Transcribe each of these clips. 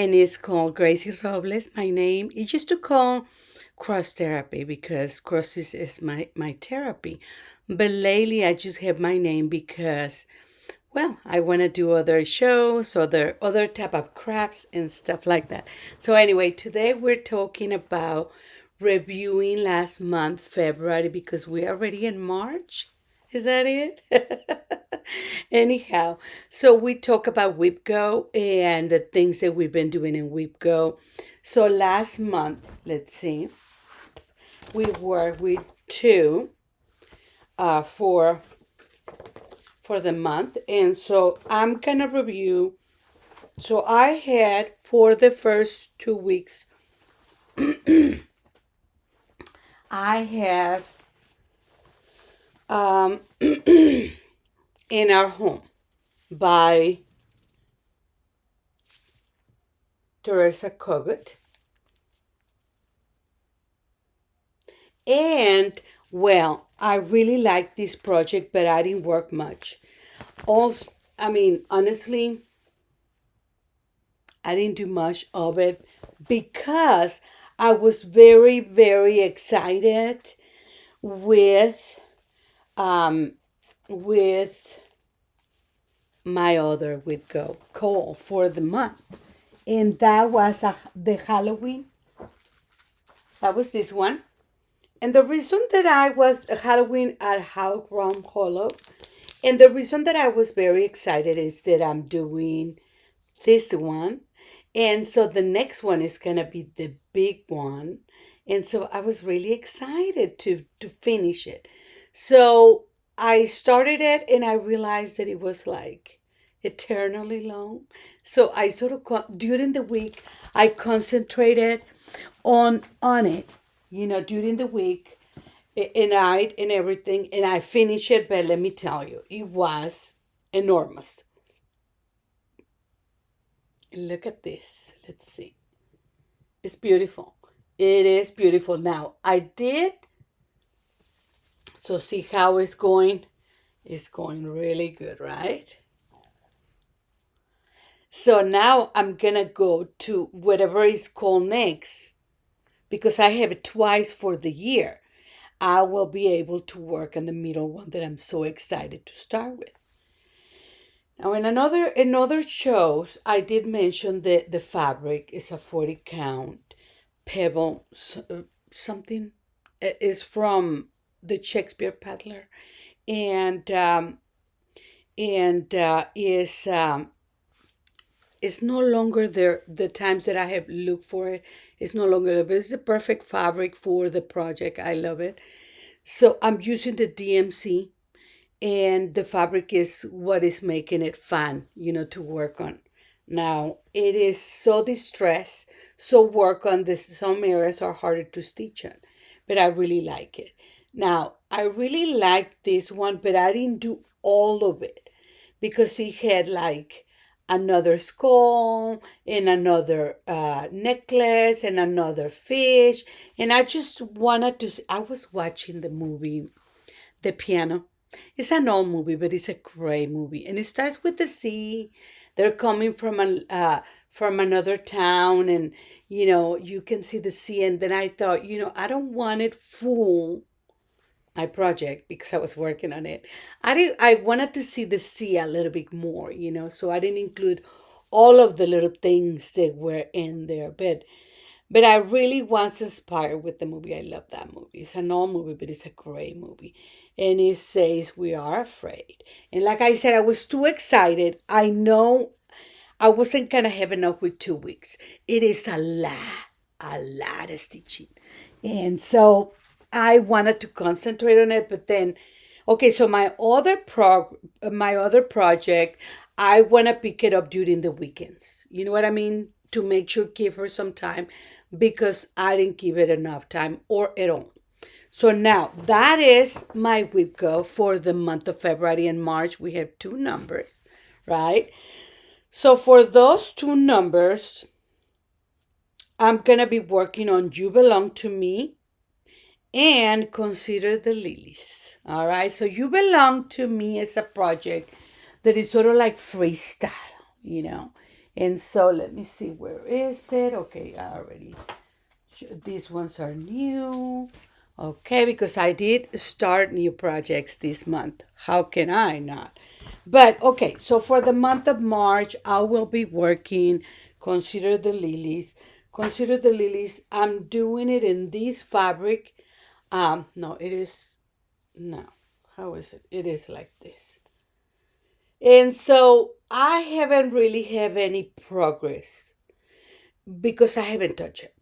and it's called Gracie Robles. My name. It used to call cross therapy because cross is my therapy. But lately I just have my name because, well, I want to do other shows, other type of crafts and stuff like that. So anyway, today we're talking about reviewing last month, February, because we're already in March. Is that it? Anyhow, so we talk about Wipgo and the things that we've been doing in Wipgo. So last month, let's see, we worked with two uh, for for the month, and so I'm gonna review. So I had for the first 2 weeks, I had in our home by Teresa Kogut. And well, I really liked this project, but I didn't work much. Also, I mean, honestly, I didn't do much of it because I was very, very excited with um with my other with go call for the month. And that was the Halloween. That was this one. And the reason that I was Halloween at How Ground Hollow, and the reason that I was very excited is that I'm doing this one. And so the next one is gonna be the big one. And so I was really excited to finish it. So I started it and I realized that it was like eternally long. So I sort of during the week I concentrated on it, during the week and night and everything, and I finished it. But let me tell you, it was enormous. Look at this. Let's see. It's beautiful. It is beautiful. Now, I did, so see how it's going. It's going really good, right? So now I'm gonna go to whatever is called next because I have it twice for the year. I will be able to work on the middle one that I'm so excited to start with. Now, in other shows, I did mention that the fabric is a 40 count pebble something. Is from the Shakespeare Peddler, and is no longer there. The times that I have looked for it, it's no longer there. But it's the perfect fabric for the project. I love it. So I'm using the DMC, and the fabric is what is making it fun, to work on. Now it is so distressed, so work on this. Some areas are harder to stitch on, but I really like it. Now I really like this one, but I didn't do all of it because it had like another skull and another necklace and another fish, and I just wanted to. I was watching the movie The Piano. It's an old movie, but it's a great movie, and it starts with the sea. They're coming from another town, and you can see the sea. And then I thought, I don't want it full my project because I was working on it. I wanted to see the sea a little bit more, so I didn't include all of the little things that were in there, but I really was inspired with the movie. I love that movie. It's an old movie, but it's a great movie. And it says we are afraid. And like I said, I was too excited. I know I wasn't gonna have enough with 2 weeks. It is a lot of stitching. And so I wanted to concentrate on it, but then okay, so my other project, I wanna pick it up during the weekends. You know what I mean? To make sure give her some time because I didn't give it enough time or at all. So now that is my WIPGO for the month of February and March. We have two numbers, right? So for those two numbers, I'm going to be working on You Belong to Me and Consider the Lilies. All right. So You Belong to Me is a project that is sort of like freestyle, you know. And so let me see, where is it? Okay, I already, these ones are new. Okay, because I did start new projects this month. How can I not? But okay, so for the month of March, I will be working. Consider the lilies. Consider the lilies. I'm doing it in this fabric. No, it is, no. How is it? It is like this. And so I haven't really have any progress because I haven't touched it.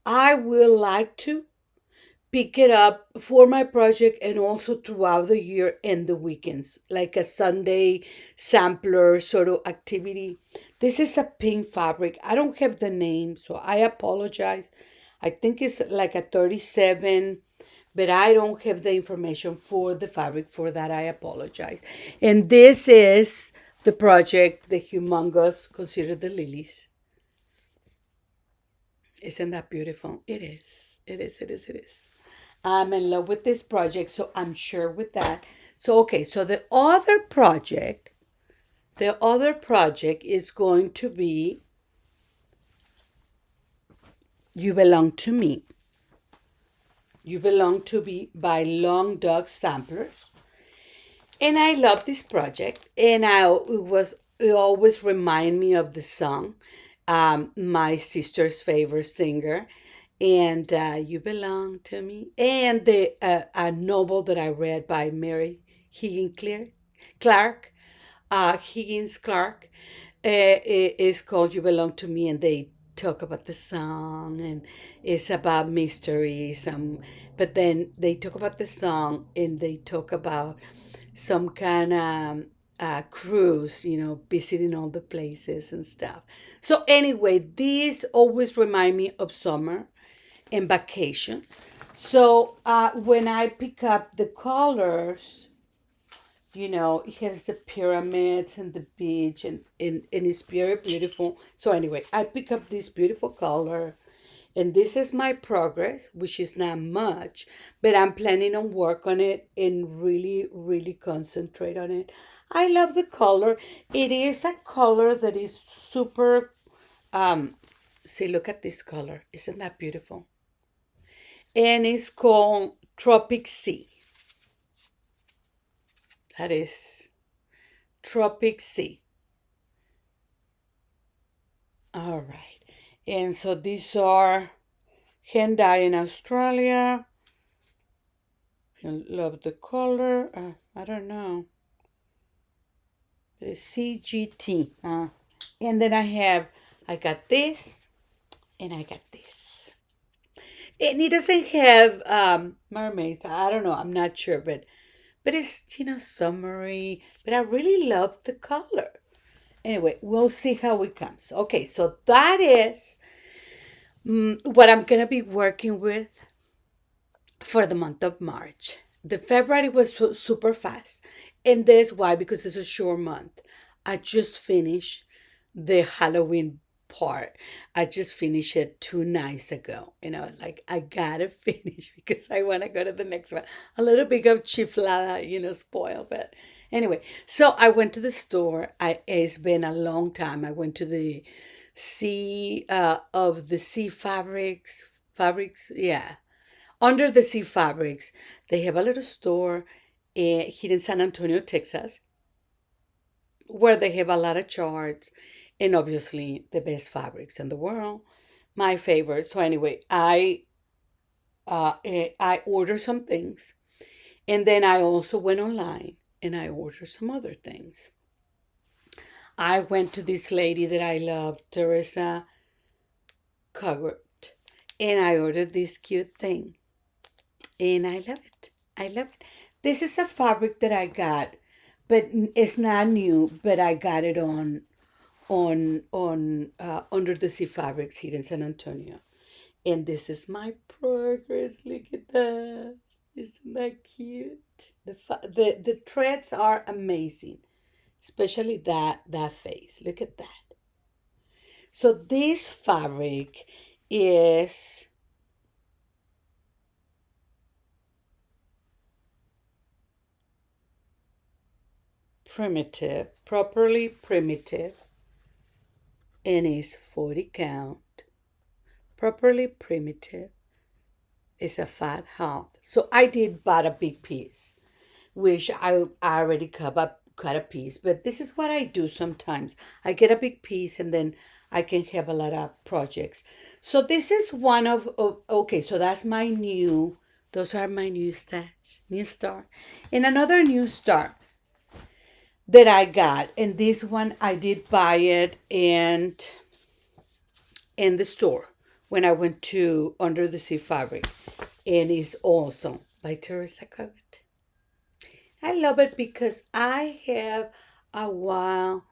I will like to pick it up for my project and also throughout the year and the weekends, like a Sunday sampler sort of activity. This is a pink fabric. I don't have the name, so I apologize. I think it's like a 37, but I don't have the information for the fabric. For that, I apologize. And this is the project, the humongous, consider the lilies. Isn't that beautiful? It is. It is. It is. It is. I'm in love with this project, so I'm sure with that. So okay, so the other project is going to be You Belong to Me. You Belong to Me by Long Dog Samplers. And I love this project, and it always remind me of the song, my sister's favorite singer, and You Belong to Me, and the a novel that I read by Mary Higgins Clark, Higgins Clark, is called You Belong to Me, and they talk about the song, and it's about mysteries. But then they talk about the song, and they talk about some kind of cruise, visiting all the places and stuff. So anyway, these always remind me of summer and vacations. So when I pick up the colors, it has the pyramids and the beach, and it's very beautiful. So anyway, I pick up this beautiful color, and this is my progress, which is not much, but I'm planning on work on it and really, really concentrate on it. I love the color. It is a color that is super, um, see, look at this color. Isn't that beautiful? And it's called Tropic Sea. That is Tropic Sea. All right. And so these are hand dye in Australia. I love the color. I don't know. It's CGT. And then I got this, and I got this. And it doesn't have mermaids. I don't know. I'm not sure, but it's summery. But I really love the color. Anyway, we'll see how it comes. Okay, so that is what I'm gonna be working with for the month of March. The February was super fast, and that's why, because it's a short month. I just finished the Halloween part. I just finished it 2 nights ago, like I gotta finish because I want to go to the next one. A little bit of chiflada, spoil, but anyway. So I went to the store. It's been a long time. I went to the sea fabrics, yeah, under the Sea Fabrics. They have a little store here in San Antonio, Texas, where they have a lot of charts and obviously the best fabrics in the world. My favorite. So anyway, I ordered some things, and then I also went online and I ordered some other things. I went to this lady that I love, Teresa Cogart, and I ordered this cute thing, and I love it. I love it. This is a fabric that I got, but it's not new. But I got it on Under the Sea Fabrics here in San Antonio, and this is my progress. Look at that! Isn't that cute? The threads are amazing, especially that face. Look at that. So this fabric is primitive, properly primitive. and it's 40 count, properly primitive. It's a fat half. So I did buy a big piece, which I already cut a piece, but this is what I do sometimes. I get a big piece and then I can have a lot of projects. So this is one of okay, so that's my new, those are my new stash, new star. And another new star that I got, and this one I did buy it and in the store when I went to Under the Sea Fabric, and it's awesome by Teresa Covet. I love it because I have a wall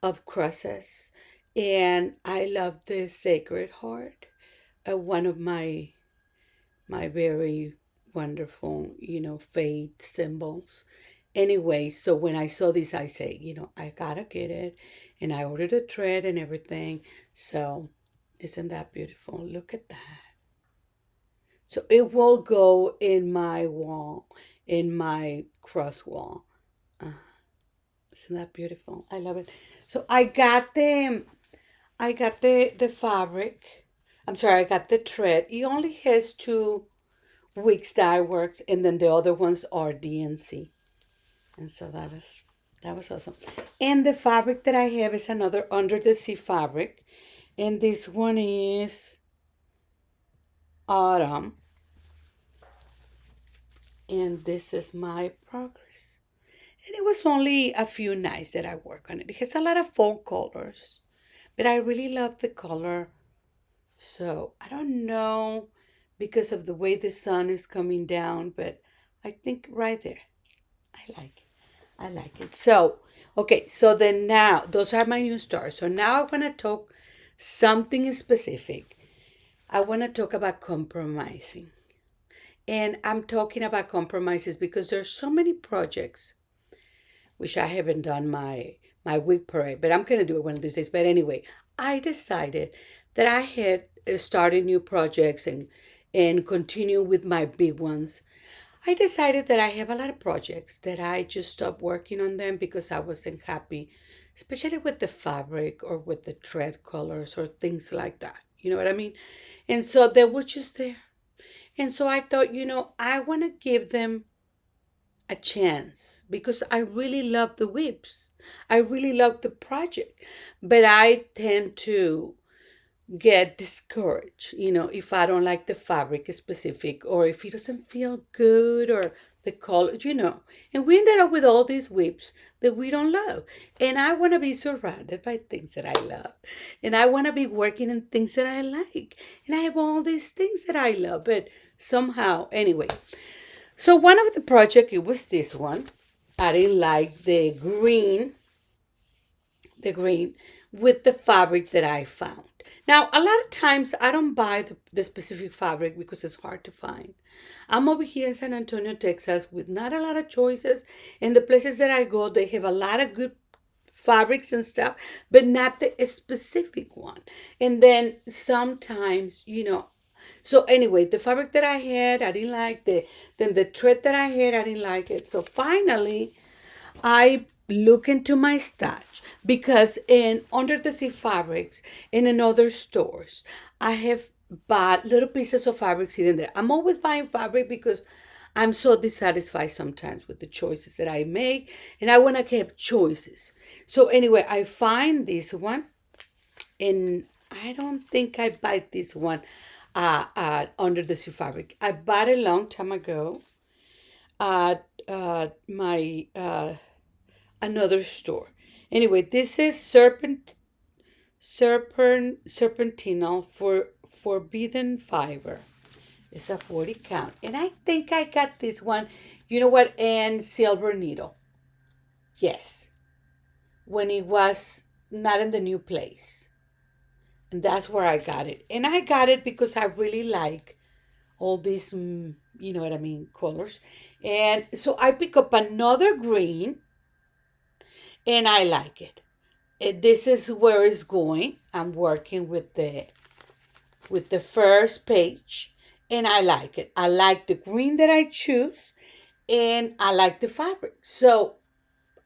of crosses, and I love the Sacred Heart, one of my very wonderful, faith symbols. Anyway, so when I saw this, I say, I gotta get it, and I ordered a thread and everything. So, isn't that beautiful? Look at that. So it will go in my wall, in my cross wall. Uh, isn't that beautiful? I love it. So I got the fabric. I'm sorry, I got the thread. It only has 2 weeks dye works, and then the other ones are DNC. And so that was awesome. And the fabric that I have is another under the sea fabric, and this one is autumn, and this is my progress. And it was only a few nights that I work on it. It has a lot of fall colors, but I really love the color. So I don't know because of the way the sun is coming down, but I think right there. I like it. I like it. So, okay, so then now those are my new stars. So now I want to talk something specific. I want to talk about compromising. And I'm talking about compromises because there's so many projects which I haven't done my week parade, but I'm gonna do it one of these days. But anyway, I decided that I had started new projects and continue with my big ones. I decided that I have a lot of projects that I just stopped working on them because I wasn't happy, especially with the fabric or with the thread colors or things like that. You know what I mean? And so they were just there. And so I thought, I want to give them a chance because I really love the whips. I really love the project, but I tend to get discouraged, if I don't like the fabric specific or if it doesn't feel good or the color. And we ended up with all these whips that we don't love. And I want to be surrounded by things that I love. And I want to be working in things that I like. And I have all these things that I love, but somehow, anyway, so one of the project, it was this one. I didn't like the green with the fabric that I found. Now, a lot of times I don't buy the specific fabric because it's hard to find. I'm over here in San Antonio, Texas, with not a lot of choices. And the places that I go, they have a lot of good fabrics and stuff, but not the specific one. And then sometimes, so anyway, the fabric that I had, I didn't like then the thread that I had, I didn't like it. So finally, I look into my stash because in Under the Sea Fabrics and in other stores, I have bought little pieces of fabric sitting there. I'm always buying fabric because I'm so dissatisfied sometimes with the choices that I make, and I want to have choices. So anyway, I find this one, and I don't think I buy this one Under the Sea Fabric. I bought it a long time ago at my another store. Anyway, this is serpentinal for forbidden fiber. It's a 40 count, and I think I got this one. You know what? And silver needle. Yes, when it was not in the new place, and that's where I got it. And I got it because I really like all these, you know what I mean, colors. And so I pick up another green, and I like it. This is where it's going. I'm working with the first page, and I like it. I like the green that I choose, and I like the fabric. So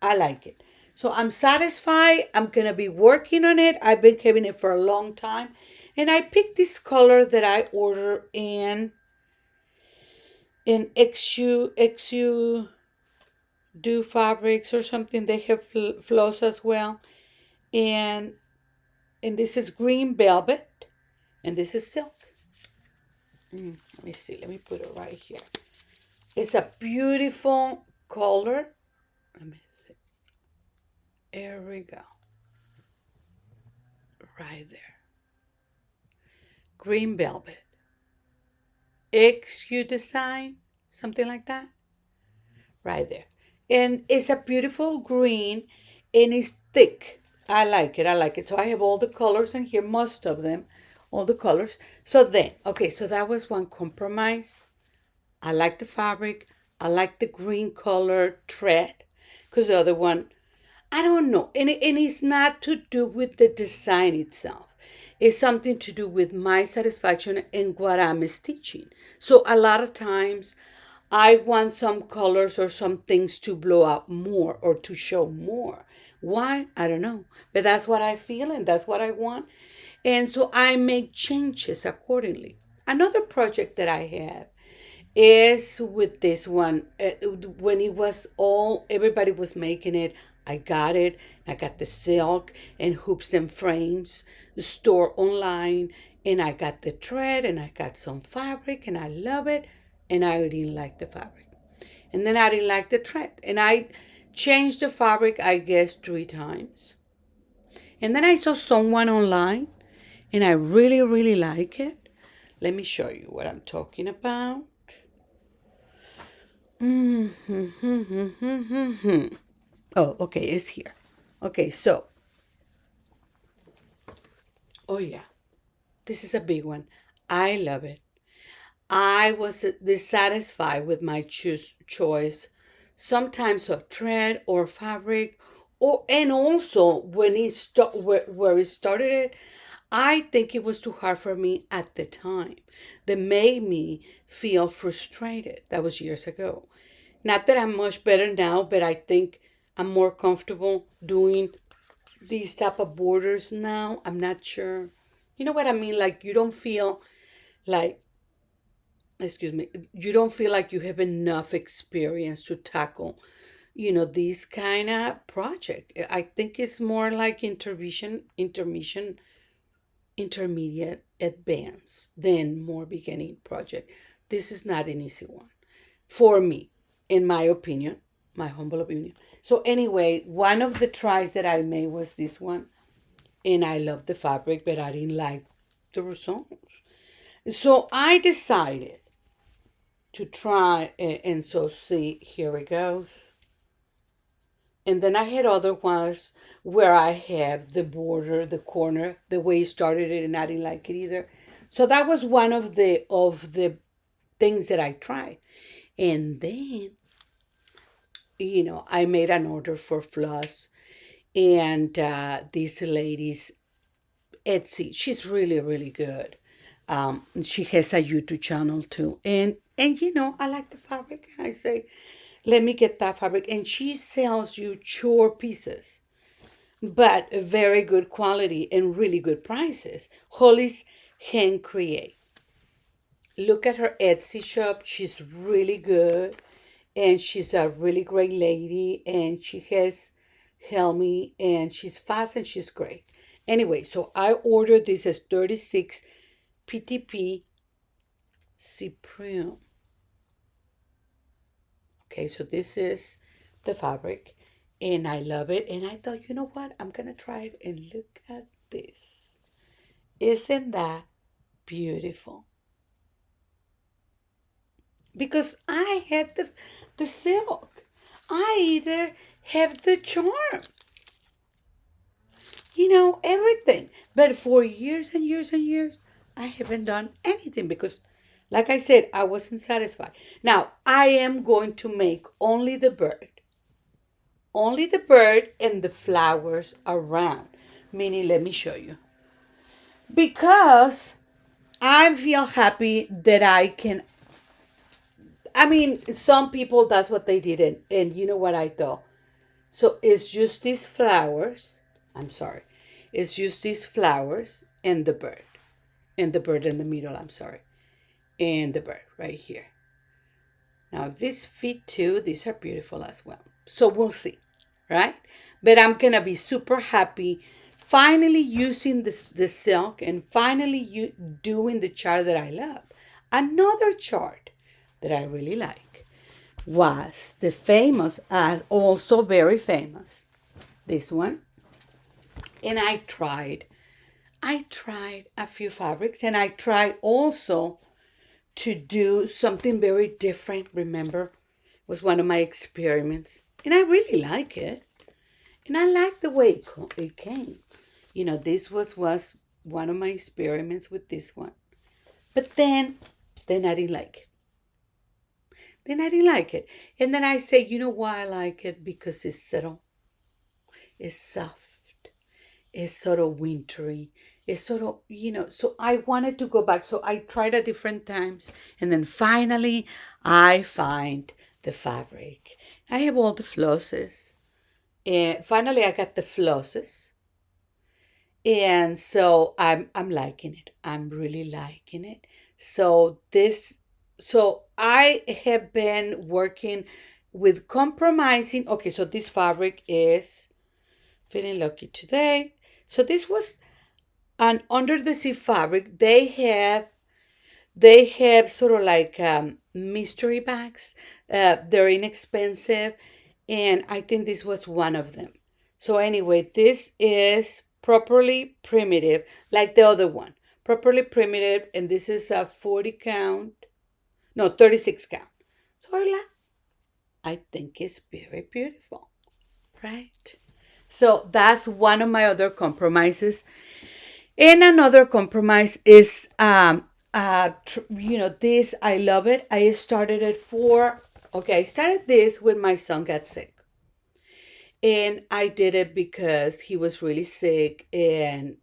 I like it. So I'm satisfied. I'm gonna be working on it. I've been having it for a long time. And I picked this color that I ordered in XU Do Fabrics or something. They have flows as well. And and this is green velvet, and this is silk. Let me see. Let me put it right here. It's a beautiful color. Let me see. There we go. Right there. Green velvet. XU design, something like that. Right there. And it's a beautiful green and it's thick. I like it. I like it. So I have all the colors in here, most of them, all the colors. So then, okay, so that was one compromise. I like the fabric. I like the green color thread because the other one, I don't know. And it's not to do with the design itself. It's something to do with my satisfaction in what I'm stitching. So a lot of times I want some colors or some things to blow out more or to show more. Why? I don't know. But that's what I feel and that's what I want. And so I make changes accordingly. Another project that I have is with this one. When it was all, everybody was making it. I got it. I got the silk and hoops and frames store online. And I got the thread and I got some fabric and I love it. And I didn't like the fabric. And then I didn't like the thread. And I changed the fabric, I guess, 3 times. And then I saw someone online and I really, really like it. Let me show you what I'm talking about. Oh, okay, it's here. Okay, so, oh yeah, this is a big one. I love it. I was dissatisfied with my choice, sometimes of thread or fabric, or and also when where it started it, I think it was too hard for me at the time. That made me feel frustrated. That was years ago. Not that I'm much better now, but I think I'm more comfortable doing these type of borders now. I'm not sure. You know what I mean? Like you don't feel like, excuse me, you don't feel like you have enough experience to tackle, these kind of project. I think it's more like intermediate, advanced than more beginning project. This is not an easy one for me, in my opinion, my humble opinion. So anyway, one of the tries that I made was this one, and I loved the fabric, but I didn't like the results. So I decided to try, and so see, here it goes. And then I had other ones where I have the border, the corner, the way it started it, and I didn't like it either. So that was one of the things that I tried. And then, I made an order for floss, and this lady's Etsy. She's really, really good. She has a YouTube channel too, and I like the fabric. I say, let me get that fabric, and she sells you chore pieces, but very good quality and really good prices. Holly's Hand Create. Look at her Etsy shop. She's really good, and she's a really great lady, and she has helped me, and she's fast and she's great. Anyway, so I ordered this as 36 PTP Cyprium. Okay, so this is the fabric, and I love it. And I thought, you know what? I'm gonna try it, and look at this. Isn't that beautiful? Because I had the silk. I either have the charm, everything. But for years and years and years, I haven't done anything because, like I said, I wasn't satisfied. Now, I am going to make only the bird and the flowers around. Meaning, let me show you. Because I feel happy that I can. I mean, some people, that's what they did. And you know what I thought? So it's just these flowers. I'm sorry. It's just these flowers and the bird. And the bird in the middle, I'm sorry. And the bird right here. Now, these feet too, these are beautiful as well. So we'll see, right? But I'm gonna be super happy finally using the silk and finally doing the chart that I love. Another chart that I really like was the famous, as also very famous, this one. And I tried a few fabrics, and I tried also to do something very different. Remember, it was one of my experiments, and I really like it. And I like the way it came. This was one of my experiments with this one. But then I didn't like it. Then I didn't like it. And then I say, you know why I like it? Because it's subtle, it's soft, it's sort of wintry. It's sort of, so I wanted to go back. So I tried at different times. And then finally, I find the fabric. I have all the flosses. And finally, I got the flosses. And so I'm liking it. I'm really liking it. So I have been working with compromising. Okay, so this fabric is feeling lucky today. So this was an under the sea fabric. They have sort of like mystery bags. They're inexpensive, and I think this was one of them. So anyway, this is properly primitive, like the other one. Properly primitive, and this is a 40 count, no, 36 count. So I think it's very beautiful, right? So that's one of my other compromises. And another compromise is, this, I love it. I started this when my son got sick. And I did it because he was really sick, and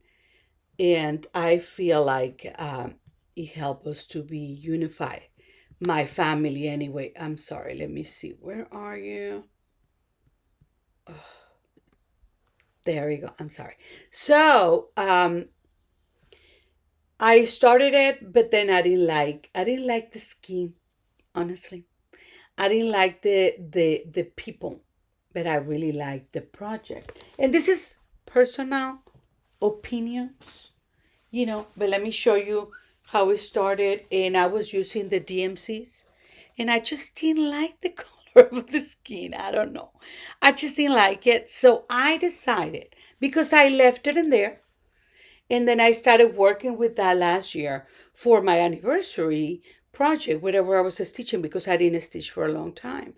I feel like it helped us to be unified. My family, anyway. I'm sorry. Let me see. Where are you? There we go. I'm sorry. So, I started it, but then I didn't like the skin, honestly. I didn't like the people, but I really liked the project. And this is personal opinions, but let me show you how it started. And I was using the DMCs, and I just didn't like the color of the skin. I don't know. I just didn't like it. So I decided, because I left it in there, and then I started working with that last year for my anniversary project, whatever I was stitching, because I didn't stitch for a long time.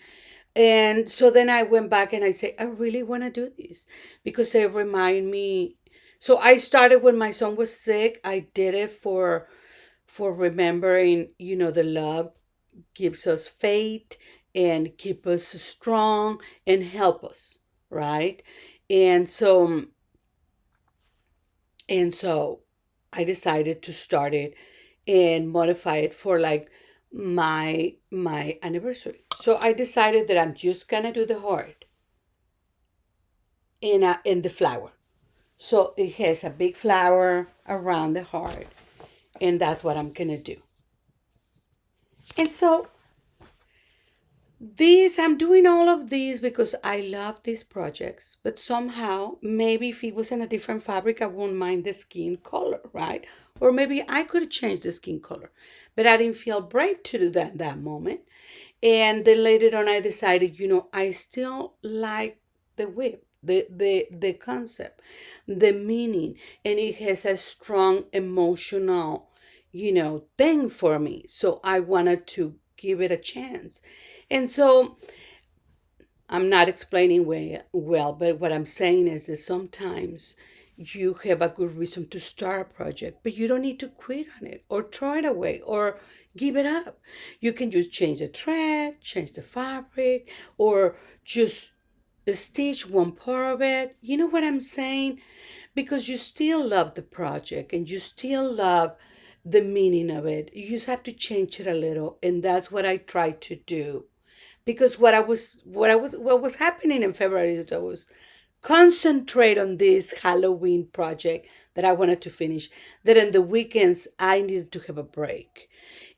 And so then I went back and I said, I really want to do this because they remind me. So I started when my son was sick. I did it for remembering, the love gives us faith and keep us strong and help us, right? And so and so I decided to start it and modify it for like my anniversary. So I decided that I'm just gonna do the heart in the flower. So it has a big flower around the heart, and that's what I'm gonna do. And so I'm doing all of these because I love these projects, but somehow, maybe if it was in a different fabric, I wouldn't mind the skin color, right? Or maybe I could change the skin color, but I didn't feel brave to do that that moment. And then later on, I decided, I still like the whip, the concept, the meaning, and it has a strong emotional, thing for me. So I wanted to give it a chance. And so I'm not explaining well, but what I'm saying is that sometimes you have a good reason to start a project, but you don't need to quit on it or throw it away or give it up. You can just change the thread, change the fabric, or just stitch one part of it. You know what I'm saying? Because you still love the project and you still love the meaning of it. You just have to change it a little, and that's what I try to do. because what was happening in February is I was concentrate on this Halloween project that I wanted to finish. That in the weekends I needed to have a break.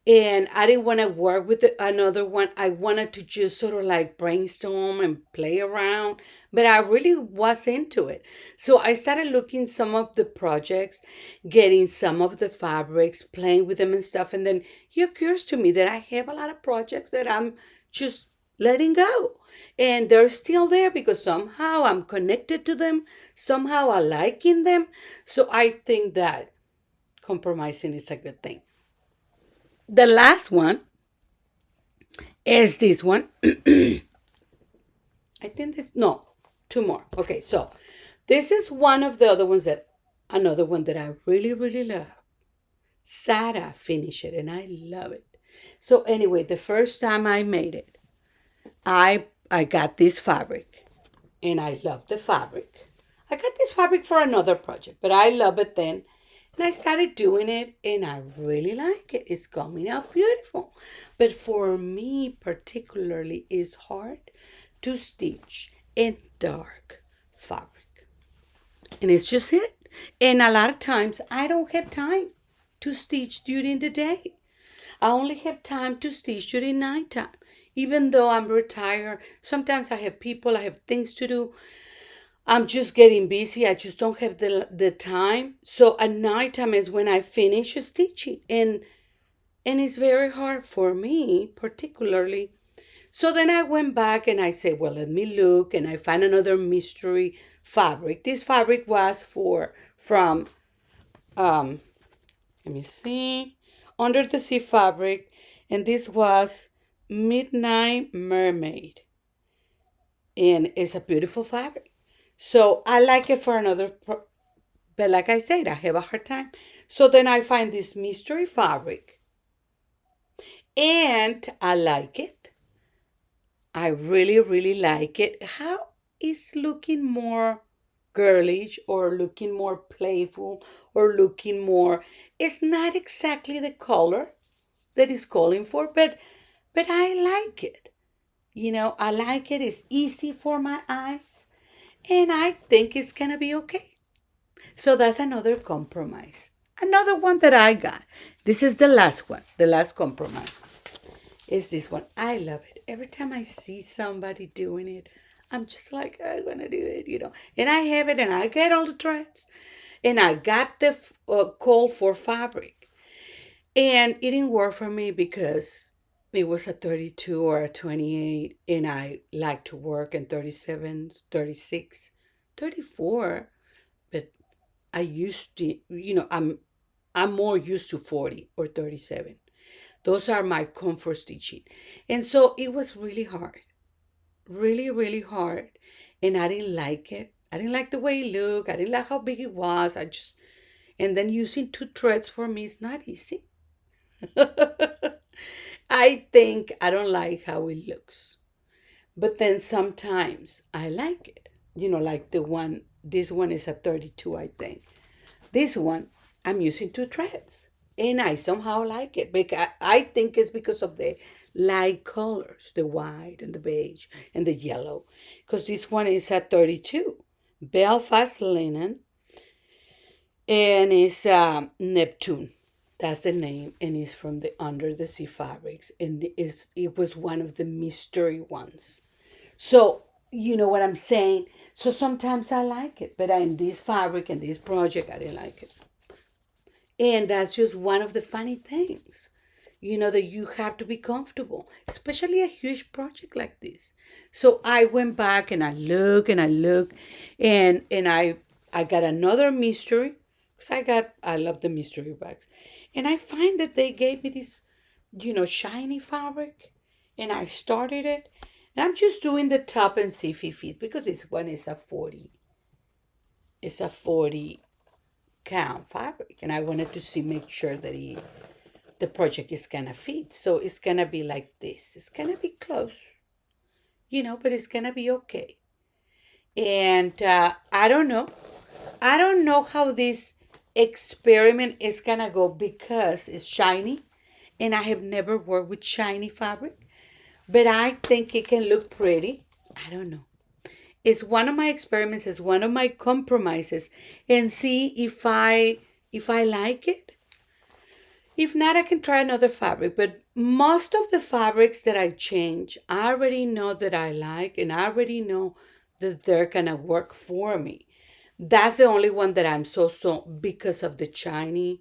And I didn't want to work with another one. I wanted to just sort of like brainstorm and play around, but I really was into it. So I started looking some of the projects, getting some of the fabrics, playing with them and stuff. And then it occurs to me that I have a lot of projects that I'm just letting go. And they're still there because somehow I'm connected to them. Somehow I liking them. So I think that compromising is a good thing. The last one is this one. I think this, no, two more. Okay, so this is one of the other ones that, another one that I really, really love. Sarah finished it and I love it. So anyway, the first time I made it, I got this fabric and I love the fabric. I got this fabric for another project, but I love it then. And I started doing it and I really like it. It's coming out beautiful. But for me particularly, it's hard to stitch in dark fabric. And it's just it. And a lot of times I don't have time to stitch during the day. I only have time to stitch during nighttime. Even though I'm retired, sometimes I have people, I have things to do. I'm just getting busy. I just don't have the time. So at nighttime is when I finish stitching. And it's very hard for me, particularly. So then I went back and I said, well, let me look, and I find another mystery fabric. This fabric was from um let me see, Under the Sea fabric, and this was Midnight Mermaid, and it's a beautiful fabric. So I like it for another, but like I said, I have a hard time. So then I find this mystery fabric, and I like it. I really, really like it. How is looking more girlish or looking more playful or looking more, it's not exactly the color that is calling for, but I like it. I like it. It's easy for my eyes, and I think it's gonna be okay. So that's another compromise. Another one that I got. This is the last one. The last compromise is this one. I love it. Every time I see somebody doing it, I'm just like, I want to do it. And I have it, and I get all the threads, and I got the call for fabric. And it didn't work for me because it was a 32 or a 28, and I like to work in 37, 36, 34. But I used to, I'm more used to 40 or 37. Those are my comfort stitching. And so it was really hard, really, really hard. And I didn't like it. I didn't like the way it looked. I didn't like how big it was. And then using two threads for me is not easy. I think I don't like how it looks. But then sometimes I like it. Like this one is a 32, I think. This one, I'm using two threads. And I somehow like it. Because I think it's because of the light colors, the white and the beige and the yellow. Because this one is a 32. Belfast linen. And it's Neptune. That's the name. And it's from the Under the Sea fabrics. And it was one of the mystery ones. So, you know what I'm saying? So sometimes I like it, but in this fabric and this project, I didn't like it. And that's just one of the funny things, that you have to be comfortable, especially a huge project like this. So I went back and I look and I look, and I got another mystery because I love the mystery bags, and I find that they gave me this, shiny fabric, and I started it, and I'm just doing the top and see if it fits because this one is a 40. It's a 40 count fabric, and I wanted to make sure that the project is gonna fit. So it's gonna be like this. It's gonna be close, but it's gonna be okay. And I don't know. I don't know how this experiment is gonna go because it's shiny, and I have never worked with shiny fabric. but I think it can look pretty. I don't know. It's one of my experiments, it's one of my compromises, and see if I like it. If not, I can try another fabric. But most of the fabrics that I change, I already know that I like, and I already know that they're gonna work for me. That's the only one that I'm so because of the shiny.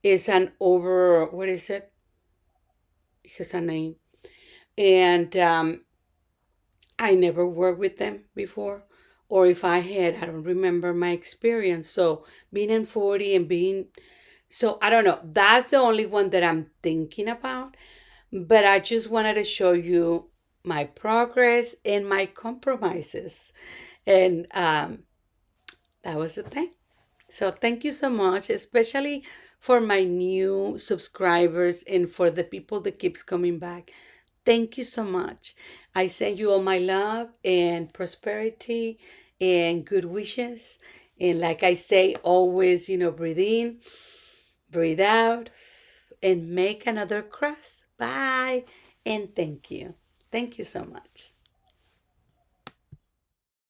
It's an over, what is it? It has a name. And I never worked with them before. Or if I had, I don't remember my experience. So being in 40 and being, so I don't know. That's the only one that I'm thinking about. But I just wanted to show you my progress and my compromises. And that was the thing. So thank you so much, especially for my new subscribers and for the people that keeps coming back. Thank you so much. I send you all my love and prosperity and good wishes. And like I say, always, breathe in, breathe out, and make another cross. Bye. And thank you. Thank you so much.